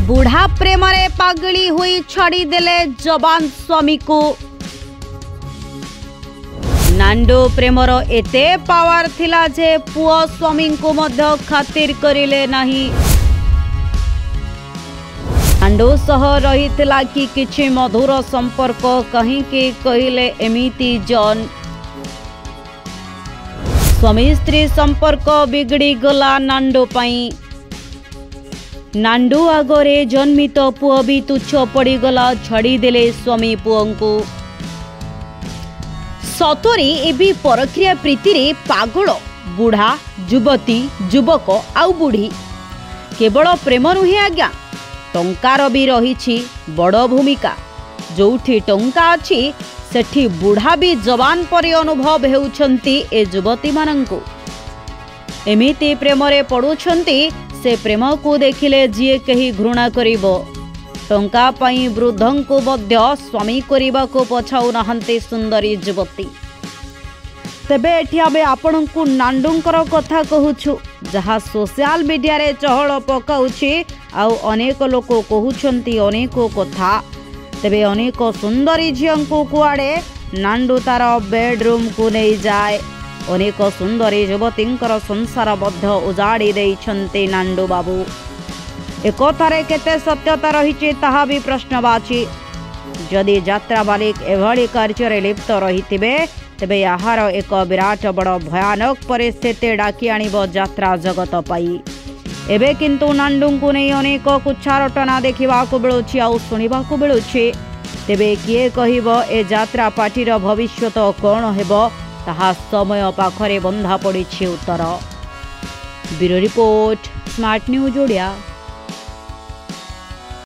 बुढ़ा प्रेम रे पागली हुई छड़ी देले जवान स्वामी को। नांडू प्रेमर एते पावर थिला जे पुओ स्वामी को मध्य खातिर करिले नाही। नांडू सह रहितला कि किछि मधुर संपर्क कहीं के कहिले एमिति जन। स्वामी स्त्री संपर्क बिगड़ी गला नांडू पाई। नांडू आगरे जन्मित पुओ भी तुच्छ पड़गला छड़ी देले स्वामी पुओ को। सतरे एबी परक्रिया प्रीति रे पागल बुढ़ा युवती युवक आउ बुढ़ी केवल प्रेम नुहे आज्ञा टंकार भी रही बड़ भूमिका। जोठी टंका अच्छी सेठी बुढ़ा भी जवान परि अनुभव हेउछंती ए युवती मानंकु। एमिति प्रेम रे पड़ुछंती से प्रेम को देखिले जीए कही घृणा करिबो। टंका पाई वृद्धं को मध्य स्वामी करिबा को पछाउ नहंती सुंदरी युवती। तेबे एठी आबे आपनकु नांडूंकर कथा कहूछु जहा सोशल मीडिया रे चहल पकाउछि आउ अनेक लोक कहउछंती अनेक कथा। तेबे अनेक सुंदरी झियंकु कुआडे नांडू तार बेडरूम को नहीं जाए। अनेक सुंदरी युवतींकर संसार मध्य उजाड़ी देइछंती नांडू बाबू। एकथारे केते सत्यता रहिछि ताहा भी प्रश्नवाची। जदि यात्रा मालिक एभली कार्य लिप्त रहिथिबे तेबे याहार एक विराट बड़ भयानक परिस्थिति डाकी आनिबो यात्रा जगत पाई। एबे किंतु नांडू को नहीं अनेक कुच्छारटना देखिबाकु मिलुछि आउ सुनिबाकु मिलुछि। तेबे किए कहिबो ए यात्रा पार्टीर भविष्यत कोन हेबो ताहा समय पाखरे बंधा पड़ी उत्तर। Bureau report, smart news Odia.